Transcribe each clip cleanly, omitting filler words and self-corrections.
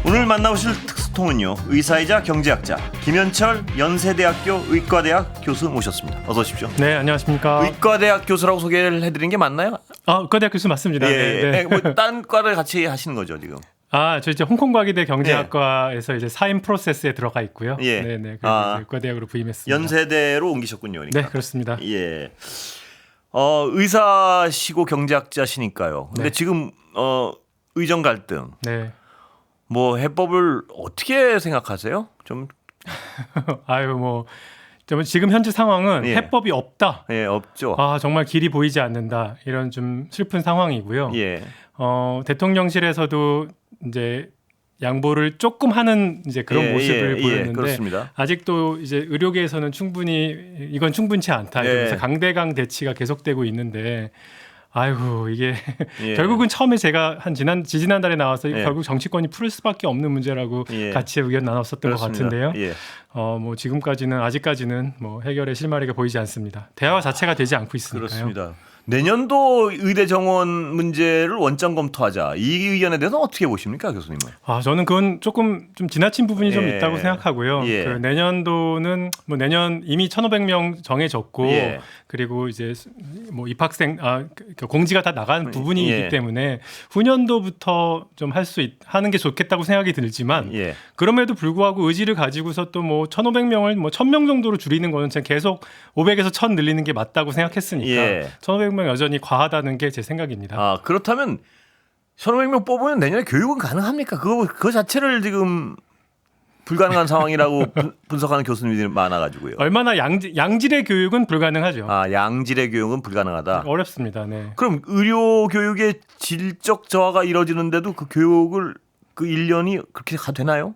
오늘 만나보실 특수통은요, 의사이자 경제학자 김현철 연세대학교 의과대학 교수 모셨습니다. 어서 오십시오. 네, 안녕하십니까. 의과대학 교수라고 소개를 해드린 게 맞나요? 의과대학 교수 맞습니다. 예, 네. 뭐 딴 과를 같이 하시는 거죠 지금? 저 이제 홍콩과기대 경제학과에서 이제 사임 프로세스에 들어가 있고요. 예. 네네. 그래서 의과대학으로 부임했습니다. 연세대로 옮기셨군요. 그러니까. 네, 그렇습니다. 예. 의사시고 경제학자시니까요. 근데 네. 지금 의정 갈등, 네. 뭐 해법을 어떻게 생각하세요? 좀 지금 현재 상황은 예. 해법이 없다. 예, 없죠. 정말 길이 보이지 않는다. 이런 좀 슬픈 상황이고요. 예. 대통령실에서도 이제 양보를 조금 하는 이제 그런 모습을 보였는데 그렇습니다. 아직도 이제 의료계에서는 이건 충분치 않다. 이러면서 강대강 대치가 계속되고 있는데 아이고 이게 결국은 처음에 제가 지지난달에 나와서 결국 정치권이 풀 수밖에 없는 문제라고 같이 의견 나눴었던 것 같은데요. 지금까지는 아직까지는 해결의 실마리가 보이지 않습니다. 대화 자체가 되지 않고 있으니까요. 그렇습니다. 내년도 의대 정원 문제를 원점 검토하자. 이 의견에 대해서 어떻게 보십니까, 교수님은? 저는 그건 조금 좀 지나친 부분이 좀 있다고 생각하고요. 그 내년도는 내년 이미 1,500명 정해졌고 그리고 이제 입학생 공지가 다 나간 부분이기 때문에 후년도부터 좀 하는 게 좋겠다고 생각이 들지만 그럼에도 불구하고 의지를 가지고서 또 1,500명을 1,000명 정도로 줄이는 거는 계속 500에서 1,000 늘리는 게 맞다고 생각했으니까 1,500명 여전히 과하다는 게 제 생각입니다. 그렇다면 1,500명 뽑으면 내년에 교육은 가능합니까? 그거 자체를 지금 불가능한 상황이라고 분석하는 교수님들이 많아가지고요. 얼마나 양질의 교육은 불가능하죠. 양질의 교육은 불가능하다. 어렵습니다. 네. 그럼 의료 교육의 질적 저하가 이뤄지는데도 그 교육을 그 1년이 그렇게 되나요?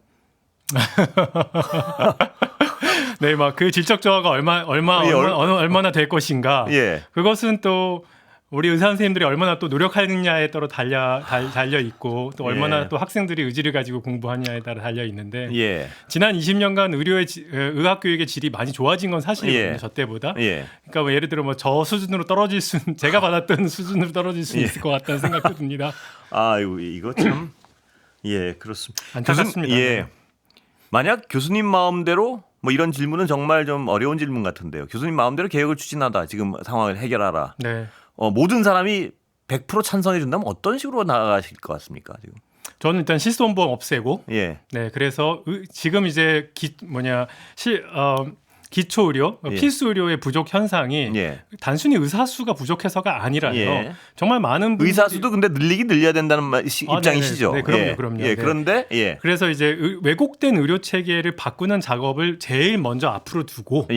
네, 그 질적 저하가 얼마나 될 것인가. 그것은 또 우리 의사 선생님들이 얼마나 또 노력하느냐에 따라 달려 있고 또 얼마나 또 학생들이 의지를 가지고 공부하느냐에 따라 달려 있는데 지난 20년간 의학 교육의 질이 많이 좋아진 건 사실이거든요. 저 때보다. 그러니까 예를 들어 저 수준으로 제가 받았던 수준으로 떨어질 수 있을 것 같다는 생각도 듭니다. 이거 참 그렇습니다. 안타깝습니다. 만약 교수님 마음대로 이런 질문은 정말 좀 어려운 질문 같은데요. 교수님 마음대로 개혁을 추진하다. 지금 상황을 해결하라. 네. 모든 사람이 100% 찬성해 준다면 어떤 식으로 나아가실 것 같습니까? 지금? 저는 일단 실손보험 없애고 그래서 지금 이제 기초의료, 필수의료의 부족 현상이 단순히 의사 수가 부족해서가 아니라요. 정말 많은 분들이 의사 수도 근데 늘려야 된다는 입장이시죠. 네, 그럼요. 그런데 그래서 이제 왜곡된 의료 체계를 바꾸는 작업을 제일 먼저 앞으로 두고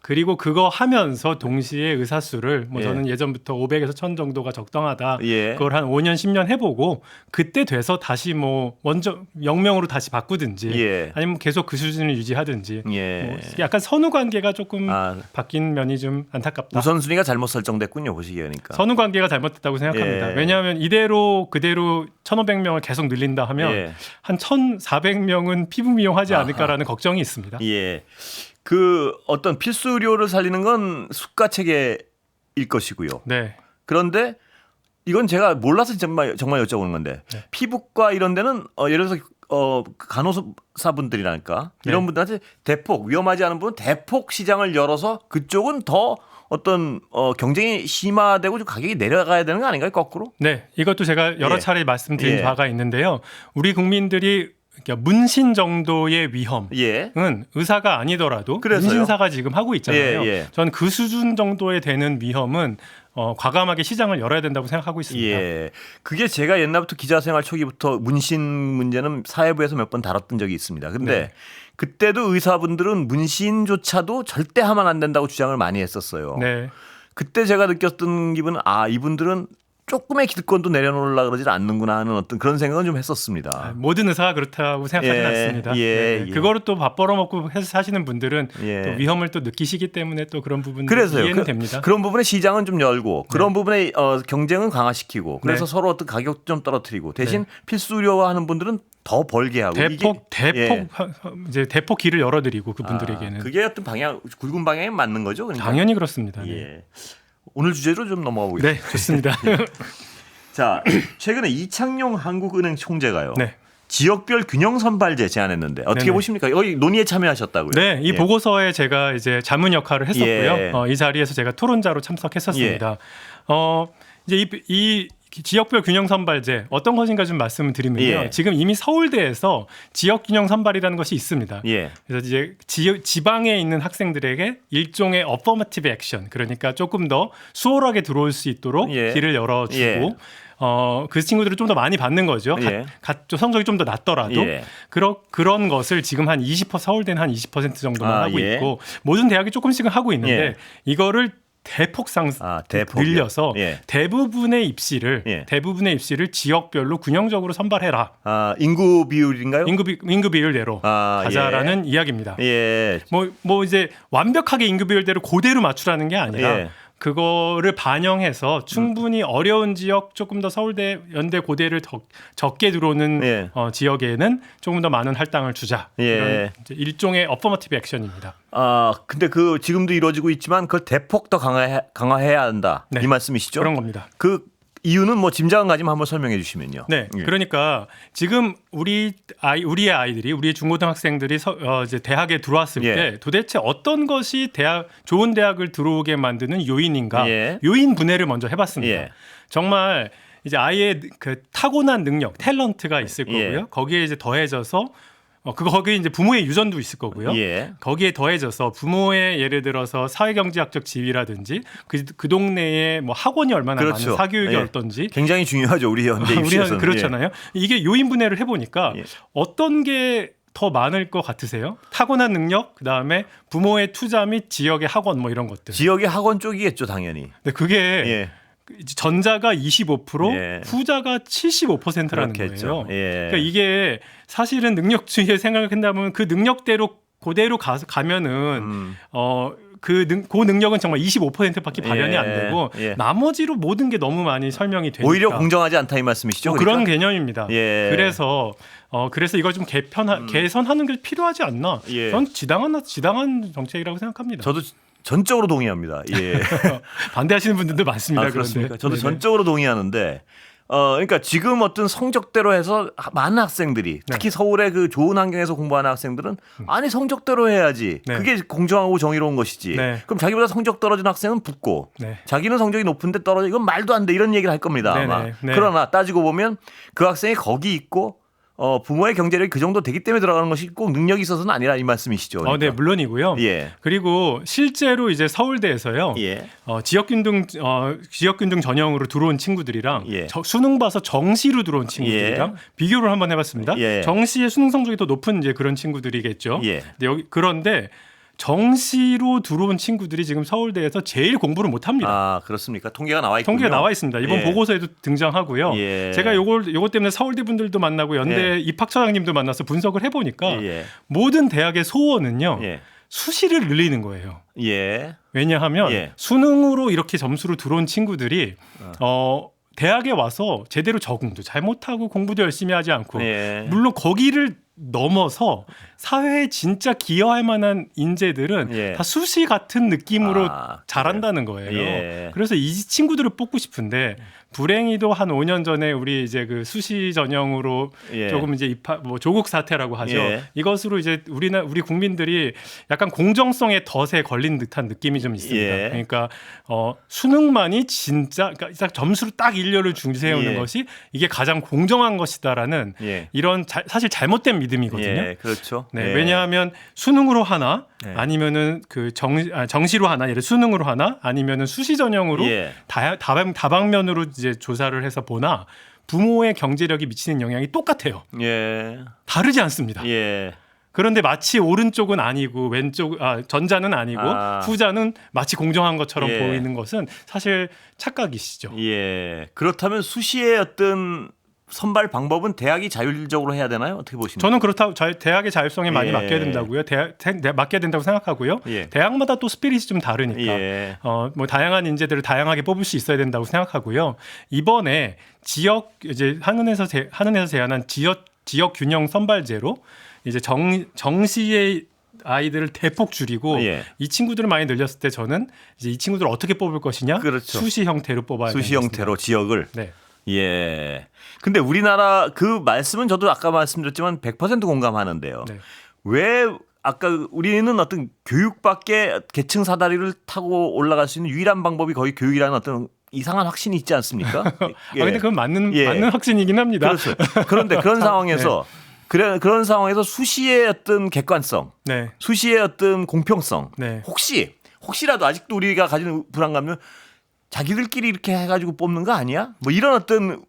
그리고 그거 하면서 동시에 의사 수를 저는 예전부터 500에서 1,000 정도가 적당하다. 그걸 한 5년 10년 해보고 그때 돼서 다시 먼저 0명으로 다시 바꾸든지 아니면 계속 그 수준을 유지하든지 약간 선후 관계가 조금 바뀐 면이 좀 안타깝다. 우선순위가 잘못 설정됐군요. 보시기에 그러니까. 선후 관계가 잘못됐다고 생각합니다. 왜냐하면 그대로 1,500명을 계속 늘린다 하면 한 1,400명은 피부 미용하지 않을까라는 걱정이 있습니다. 그 어떤 필수 의료를 살리는 건 수가 체계일 것이고요. 그런데 이건 제가 몰라서 정말 여쭤보는 건데 피부과 이런 데는 예를 들어서 간호사분들이라니까 이런 분들한테 대폭 위험하지 않은 분은 대폭 시장을 열어서 그쪽은 더 어떤 경쟁이 심화되고 좀 가격이 내려가야 되는 거 아닌가요? 거꾸로? 네, 이것도 제가 여러 차례 말씀드린 바가 있는데요. 우리 국민들이 문신 정도의 위험은 의사가 아니더라도 문신사가 지금 하고 있잖아요. 저는 그 수준 정도에 되는 위험은 과감하게 시장을 열어야 된다고 생각하고 있습니다. 그게 제가 옛날부터 기자 생활 초기부터 문신 문제는 사회부에서 몇 번 다뤘던 적이 있습니다. 근데 그때도 의사분들은 문신조차도 절대 하면 안 된다고 주장을 많이 했었어요. 그때 제가 느꼈던 기분은 이분들은 조금의 기득권도 내려놓으려고 그러질 않는구나 하는 어떤 그런 생각은 좀 했었습니다. 모든 의사가 그렇다고 생각하지는 않습니다. 그거를 또 밥 벌어먹고 해서 사시는 분들은 또 위험을 또 느끼시기 때문에 또 그런 부분들 이해는 됩니다. 그런 부분에 시장은 좀 열고 그런 부분에 경쟁은 강화시키고 그래서 서로 어떤 가격 좀 떨어뜨리고 대신 필수 의료화하는 분들은 더 벌게 하고 대폭 길을 열어드리고 그분들에게는 그게 어떤 굵은 방향에 맞는 거죠? 그러니까. 당연히 그렇습니다. 오늘 주제로 좀 넘어가 보겠습니다. 좋습니다. 자, 최근에 이창용 한국은행 총재가요. 지역별 균형 선발제 제안했는데 어떻게 네네. 보십니까? 여기 논의에 참여하셨다고요? 네, 이 예. 보고서에 제가 이제 자문 역할을 했었고요. 예. 이 자리에서 제가 토론자로 참석했었습니다. 이제 이 지역별 균형 선발제 어떤 것인가 좀 말씀을 드리면요. 예. 지금 이미 서울대에서 지역 균형 선발이라는 것이 있습니다. 예. 그래서 이제 지방에 있는 학생들에게 일종의 어퍼머티브 액션, 그러니까 조금 더 수월하게 들어올 수 있도록 예. 길을 열어주고 예. 그 친구들을 좀 더 많이 받는 거죠. 예. 성적이 좀 더 낮더라도 예. 그런 것을 지금 한 20% 서울대는 한 20% 정도만 하고 예. 있고 모든 대학이 조금씩은 하고 있는데 예. 이거를 대폭 대폭이요? 늘려서 예. 대부분의 입시를 지역별로 균형적으로 선발해라. 인구 비율인가요? 인구 비율대로 가자라는 이야기입니다. 예. 뭐 이제 완벽하게 인구 비율대로 그대로 맞추라는 게 아니라 예. 그거를 반영해서 충분히 어려운 지역, 조금 더 서울대, 연대, 고대를 적게 들어오는 예. 지역에는 조금 더 많은 할당을 주자. 예. 이런 이제 일종의 어퍼머티브 액션입니다. 근데 지금도 이루어지고 있지만 그걸 대폭 더 강화해야 한다. 네. 이 말씀이시죠? 그런 겁니다. 그 이유는 뭐 짐작은 가지만 한번 설명해 주시면요. 네, 예. 그러니까 지금 우리의 아이들이, 우리의 중고등학생들이 이제 대학에 들어왔을 예. 때 도대체 어떤 것이 좋은 대학을 들어오게 만드는 요인인가? 예. 요인 분해를 먼저 해봤습니다. 예. 정말 이제 아이의 그 타고난 능력, 탤런트가 있을 예. 거고요. 거기에 이제 더해져서 거기에 이제 부모의 유전도 있을 거고요. 예. 거기에 더해져서 부모의 예를 들어서 사회경제학적 지위라든지 그 동네에 뭐 학원이 얼마나 그렇죠. 많은 사교육이 예. 어떤지 굉장히 중요하죠. 우리 현대 우리는 입시에서는. 그렇잖아요. 이게 요인 분해를 해보니까 예. 어떤 게 더 많을 것 같으세요? 타고난 능력, 그 다음에 부모의 투자 및 지역의 학원 뭐 이런 것들. 지역의 학원 쪽이겠죠, 당연히. 근데 그게 예. 전자가 25%, 예. 후자가 75%라는 그렇겠죠. 거예요. 예. 그러니까 이게 사실은 능력주의에 생각한다면 그 능력대로 그대로 가면은 그 능력은 정말 25%밖에 발현이 예. 안 되고 예. 나머지로 모든 게 너무 많이 설명이 되니까 오히려 공정하지 않다 이 말씀이시죠? 그런 그러니까? 개념입니다. 예. 그래서 이걸 좀 개선하는 게 필요하지 않나? 예. 전 지당한 정책이라고 생각합니다. 저도 전적으로 동의합니다. 예. 반대하시는 분들도 많습니다. 그렇습니까? 그런데. 저도 네네. 전적으로 동의하는데 그러니까 지금 어떤 성적대로 해서 많은 학생들이 특히 서울의 그 좋은 환경에서 공부하는 학생들은 아니 성적대로 해야지. 네. 그게 공정하고 정의로운 것이지. 네. 그럼 자기보다 성적 떨어진 학생은 붙고 네. 자기는 성적이 높은데 떨어져 이건 말도 안 돼 이런 얘기를 할 겁니다. 네네. 아마. 네. 그러나 따지고 보면 그 학생이 거기 있고 부모의 경제력이 그 정도 되기 때문에 들어가는 것이 꼭 능력이 있어서는 아니라 이 말씀이시죠. 그러니까. 네, 물론이고요. 예. 그리고 실제로 이제 서울대에서요. 예. 지역균등 전형으로 들어온 친구들이랑 예. 수능 봐서 정시로 들어온 친구들이랑 비교를 한번 해봤습니다. 예. 정시의 수능 성적이 더 높은 이제 그런 친구들이겠죠. 예. 그런데 정시로 들어온 친구들이 지금 서울대에서 제일 공부를 못합니다. 그렇습니까? 통계가 나와 있군요. 통계가 나와 있습니다. 이번 예. 보고서에도 등장하고요. 예. 제가 요것 때문에 서울대 분들도 만나고 연대 입학처장님도 만나서 분석을 해보니까 예. 모든 대학의 소원은요. 예. 수시를 늘리는 거예요. 예. 왜냐하면 예. 수능으로 이렇게 점수로 들어온 친구들이 대학에 와서 제대로 적응도 잘 못하고 공부도 열심히 하지 않고 예. 물론 거기를 넘어서 사회에 진짜 기여할 만한 인재들은 예. 다 수시 같은 느낌으로 아, 잘한다는 거예요. 예. 그래서 이 친구들을 뽑고 싶은데 불행히도 한 5년 전에 우리 이제 그 수시 전형으로 예. 조금 이제 조국 사태라고 하죠. 예. 이것으로 이제 우리 국민들이 약간 공정성의 덫에 걸린 듯한 느낌이 좀 있습니다. 예. 그러니까 수능만이 진짜 그러니까 딱 점수로 딱 일렬을 중세우는 예. 것이 이게 가장 공정한 것이다라는 예. 이런 사실 잘못된 믿음이거든요. 예. 그렇죠. 네, 예. 왜냐하면 수능으로 하나 네. 아니면은 그 정시로 하나, 예를 수능으로 하나 아니면은 수시 전형으로 예. 다방면으로 이제 조사를 해서 보나 부모의 경제력이 미치는 영향이 똑같아요. 예. 다르지 않습니다. 예. 그런데 마치 오른쪽은 아니고 전자는 아니고 후자는 마치 공정한 것처럼 예. 보이는 것은 사실 착각이시죠. 예. 그렇다면 수시의 어떤 선발 방법은 대학이 자율적으로 해야 되나요? 어떻게 보십니까? 저는 그렇다고 대학의 자율성에 많이 예. 맡겨야 된다고요. 맡겨야 된다고 생각하고요. 예. 대학마다 또 스피릿이 좀 다르니까 예. 뭐 다양한 인재들을 다양하게 뽑을 수 있어야 된다고 생각하고요. 이번에 한은에서 제안한 지역 균형 선발제로 이제 정시의 아이들을 대폭 줄이고 예. 이 친구들을 많이 늘렸을 때 저는 이제 이 친구들을 어떻게 뽑을 것이냐? 그렇죠. 수시 형태로 뽑아야 수시 되겠습니다. 형태로 지역을. 네. 예. 근데 우리나라 그 말씀은 저도 아까 말씀드렸지만 100% 공감하는데요. 네. 왜 아까 우리는 어떤 교육밖에 계층 사다리를 타고 올라갈 수 있는 유일한 방법이 거의 교육이라는 어떤 이상한 확신이 있지 않습니까? 예. 근데 그건 맞는 확신이긴 합니다. 그렇죠. 그런데 그런 상황에서 그런 상황에서 수시의 어떤 객관성, 네. 수시의 어떤 공평성, 네. 혹시라도 아직도 우리가 가지는 불안감은 자기들끼리 이렇게 해가지고 뽑는 거 아니야? 뭐 이런 어떤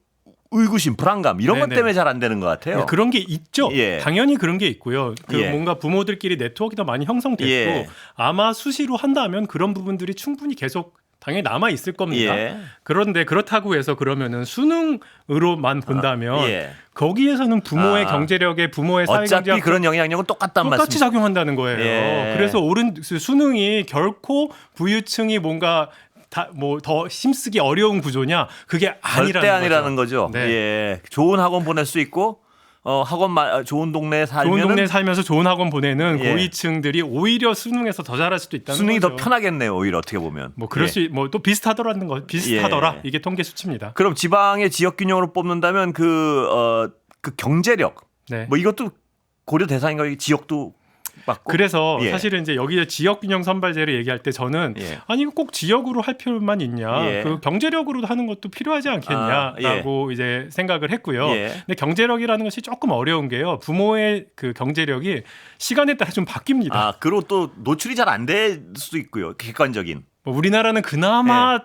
의구심, 불안감 이런 것 때문에 잘 안 되는 것 같아요. 네, 그런 게 있죠. 예. 당연히 그런 게 있고요. 예. 뭔가 부모들끼리 네트워크가 많이 형성됐고 예. 아마 수시로 한다면 그런 부분들이 충분히 계속 당연히 남아 있을 겁니다. 예. 그런데 그렇다고 해서 그러면은 수능으로만 본다면 거기에서는 부모의 경제력에 부모의 사회경제학 어차피 그런 영향력은 똑같단 말씀. 똑같이 작용한다는 거예요. 예. 그래서 수능이 결코 부유층이 뭔가 뭐 더 힘쓰기 어려운 구조냐? 그게 절대 아니라는 거죠. 네. 예. 좋은 학원 보낼 수 있고 좋은 동네에 살면서 좋은 학원 보내는 고위층들이 오히려 수능에서 더 잘할 수도 있다는 수능이 거죠. 더 편하겠네요. 오히려 어떻게 보면. 뭐 그럴 또 비슷하더라. 이게 통계 수치입니다. 그럼 지방의 지역 균형으로 뽑는다면 그 경제력 뭐 이것도 고려 대상인가요? 지역도 맞고. 그래서 사실은 이제 여기에 지역균형 선발제를 얘기할 때 저는 아니 꼭 지역으로 할 필요만 있냐? 그 경제력으로도 하는 것도 필요하지 않겠냐라고 이제 생각을 했고요. 근데 경제력이라는 것이 조금 어려운 게요. 부모의 그 경제력이 시간에 따라 좀 바뀝니다. 그리고 또 노출이 잘 안 될 수도 있고요. 객관적인. 우리나라는 그나마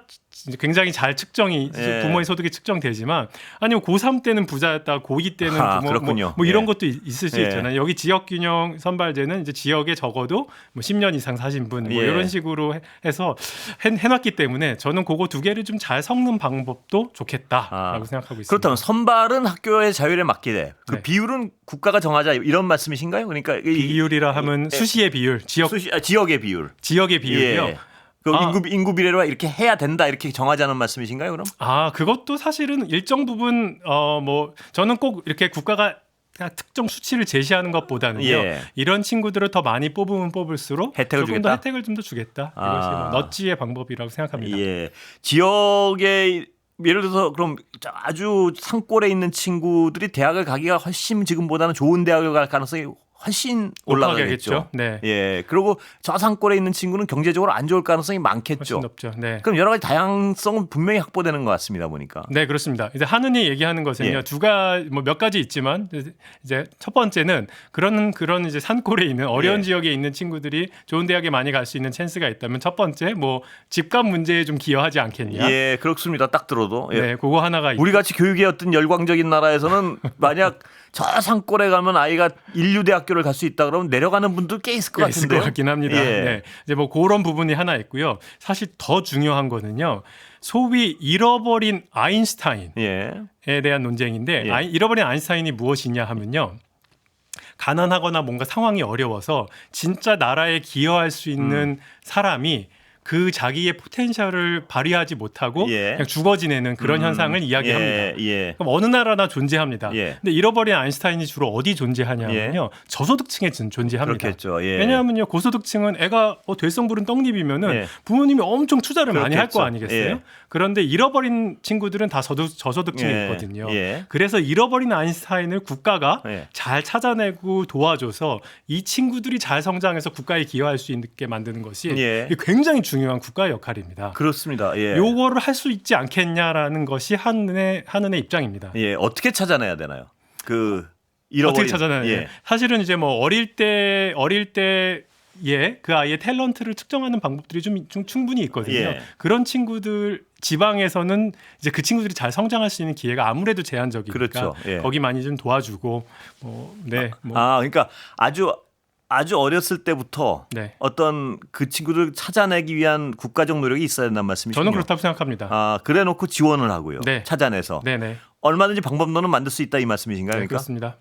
굉장히 잘 측정이 부모의 소득이 측정되지만 아니면 고3 때는 부자였다 고2 때는 부모 뭐 이런 것도 있을 수 있잖아요. 여기 지역균형 선발제는 이제 지역에 적어도 뭐 10년 이상 사신 분 뭐 이런 식으로 해서 해놨기 때문에 저는 그거 두 개를 좀 잘 섞는 방법도 좋겠다라고 생각하고 있습니다. 그렇다면 선발은 학교의 자율에 맡기되 그 비율은 국가가 정하자 이런 말씀이신가요? 그러니까 비율이라 하면 수시의 비율, 지역의 비율, 지역의 비율이요. 인구 비례로 이렇게 해야 된다 이렇게 정하자는 말씀이신가요, 그럼? 그것도 사실은 일정 부분 뭐 저는 꼭 이렇게 국가가 특정 수치를 제시하는 것보다는요. 이런 친구들을 더 많이 뽑으면 뽑을수록 조금 더 혜택을 좀 더 주겠다. 이것이 뭐 넛지의 방법이라고 생각합니다. 지역의 예를 들어서 그럼 아주 산골에 있는 친구들이 대학을 가기가 훨씬 지금보다는 좋은 대학을 갈 가능성이 훨씬 올라가겠죠. 네. 그리고 저산골에 있는 친구는 경제적으로 안 좋을 가능성이 많겠죠. 훨씬 높죠. 네. 그럼 여러 가지 다양성은 분명히 확보되는 것 같습니다. 보니까. 네, 그렇습니다. 이제 한은이 얘기하는 것은요. 몇 가지 있지만 이제 첫 번째는 그런 이제 산골에 있는 어려운 지역에 있는 친구들이 좋은 대학에 많이 갈 수 있는 찬스가 있다면 첫 번째 뭐 집값 문제에 좀 기여하지 않겠냐. 그렇습니다. 딱 들어도. 그거 하나가 우리 같이 교육의 어떤 열광적인 나라에서는 만약 저 산골에 가면 아이가 인류대학교를 갈 수 있다 그러면 내려가는 분들 꽤 있을 것 같은데요. 있을 것 같긴 합니다. 이제 뭐 그런 부분이 하나 있고요. 사실 더 중요한 거는요. 소위 잃어버린 아인슈타인에 대한 논쟁인데 잃어버린 아인슈타인이 무엇이냐 하면요. 가난하거나 뭔가 상황이 어려워서 진짜 나라에 기여할 수 있는 사람이 그 자기의 포텐셜을 발휘하지 못하고 그냥 죽어 지내는 그런 현상을 이야기합니다. 그럼 어느 나라나 존재합니다. 근데 잃어버린 아인슈타인이 주로 어디 존재하냐면요. 저소득층에 존재합니다. 그렇겠죠. 왜냐하면요. 고소득층은 애가 될성 부른 떡잎이면은 부모님이 엄청 투자를 많이 할 거 아니겠어요? 그런데 잃어버린 친구들은 다 저소득층에 있거든요. 그래서 잃어버린 아인슈타인을 국가가 잘 찾아내고 도와줘서 이 친구들이 잘 성장해서 국가에 기여할 수 있게 만드는 것이 굉장히 중요한 국가의 역할입니다. 그렇습니다. 요거를 할 수 있지 않겠냐라는 것이 한은의 입장입니다. 어떻게 찾아내야 되나요? 어떻게 찾아내나요? 사실은 이제 뭐 어릴 때 그 아이의 탤런트를 측정하는 방법들이 좀 충분히 있거든요. 그런 친구들 지방에서는 이제 그 친구들이 잘 성장할 수 있는 기회가 아무래도 제한적이니까 거기 많이 좀 도와주고 그러니까 아주 어렸을 때부터 어떤 그 친구들 찾아내기 위한 국가적 노력이 있어야 된다는 말씀이시죠? 저는 그렇다고 생각합니다. 그래놓고 지원을 하고요. 찾아내서. 얼마든지 방법론은 만들 수 있다 이 말씀이신가요? 그러니까? 그렇습니다.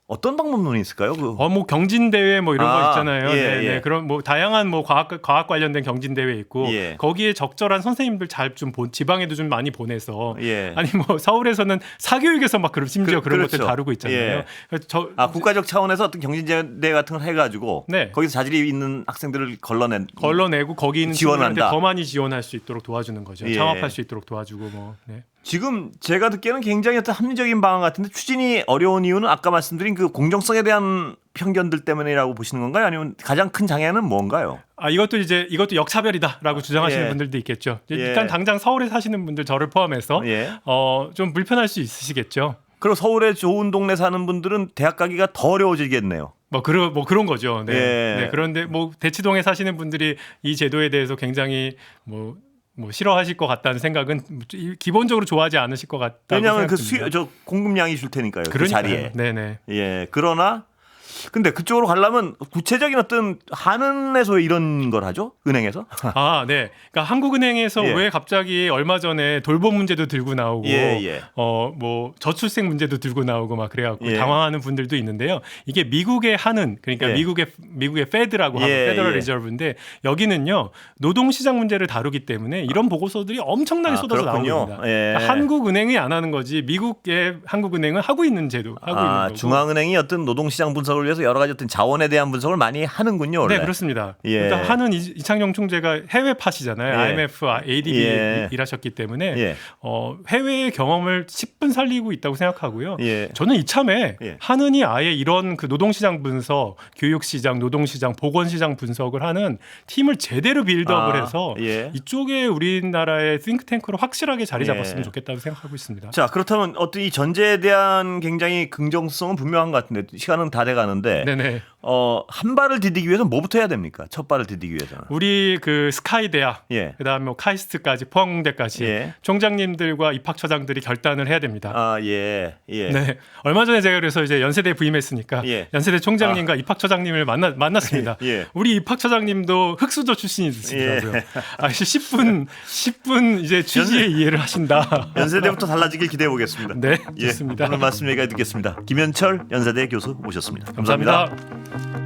어떤 방법론이 있을까요? 뭐 경진 대회 뭐 이런 거 있잖아요. 그런 뭐 다양한 뭐 과학 관련된 경진 대회 있고 거기에 적절한 선생님들 잘 좀 지방에도 좀 많이 보내서 아니 뭐 서울에서는 사교육에서 막 심지어 그런 것들 다루고 있잖아요. 국가적 차원에서 어떤 경진 대회 같은 걸 해가지고 거기서 자질이 있는 학생들을 걸러내고 거기 있는 친구들한테 더 많이 지원할 수 있도록 도와주는 거죠. 창업할 수 있도록 도와주고 뭐. 지금 제가 듣기에는 굉장히 어떤 합리적인 방안 같은데 추진이 어려운 이유는 아까 말씀드린 그 공정성에 대한 편견들 때문이라고 보시는 건가요? 아니면 가장 큰 장애는 뭔가요? 이것도 역차별이다라고 주장하시는 분들도 있겠죠. 일단 당장 서울에 사시는 분들 저를 포함해서 좀 불편할 수 있으시겠죠. 그리고 서울에 좋은 동네 사는 분들은 대학 가기가 더 어려워지겠네요. 그런 거죠. 네. 그런데 대치동에 사시는 분들이 이 제도에 대해서 굉장히 싫어하실 것 같다는 생각은 기본적으로 좋아하지 않으실 것 같다고 왜냐하면 생각됩니다. 공급량이 줄 테니까요. 그러니까요. 그 자리에. 네네. 예. 그러나 근데 그쪽으로 가려면 구체적인 어떤 한은에서 왜 이런 걸 하죠? 은행에서? 네. 그러니까 한국은행에서 왜 갑자기 얼마 전에 돌봄 문제도 들고 나오고 저출생 문제도 들고 나오고 막 그래갖고 당황하는 분들도 있는데요. 이게 미국의 한은 그러니까 미국의 페드라고 하는 페더럴 리저브인데 여기는요 노동시장 문제를 다루기 때문에 이런 보고서들이 엄청나게 쏟아져 나옵니다. 그러니까 한국은행이 안 하는 거지 미국의 한국은행은 하고 있는 제도 하고 있는 거고. 중앙은행이 어떤 노동시장 분석을 위해서 여러 가지 어떤 자원에 대한 분석을 많이 하는군요. 원래. 네, 그렇습니다. 그러니까 한은 이창용 총재가 해외 팟이잖아요. IMF, ADB 일하셨기 때문에 해외의 경험을 10분 살리고 있다고 생각하고요. 저는 이참에 한은이 아예 이런 그 노동시장 분석, 교육시장, 노동시장, 보건시장 분석을 하는 팀을 제대로 빌드업을 해서 이쪽에 우리나라의 띵크탱크로 확실하게 자리 잡았으면 좋겠다고 생각하고 있습니다. 자, 그렇다면 어떤 이 전제에 대한 굉장히 긍정성은 분명한 것 같은데 시간은 다 돼가는데 네네. 한 발을 디디기 위해서는 뭐부터 해야 됩니까? 첫 발을 디디기 위해서는. 우리 그 스카이 대학, 그다음에 카이스트까지 포항공대까지 총장님들과 입학처장들이 결단을 해야 됩니다. 네. 얼마 전에 제가 그래서 이제 연세대 부임했으니까 연세대 총장님과 입학처장님을 만났습니다. 우리 입학처장님도 흑수저 출신이시더라고요. 10분 이제 취지의 이해를 하신다. 연세대부터 달라지길 기대해 보겠습니다. 네, 좋습니다. 오늘 말씀 여기까지 듣겠습니다. 김현철 연세대 교수 모셨습니다. 감사합니다.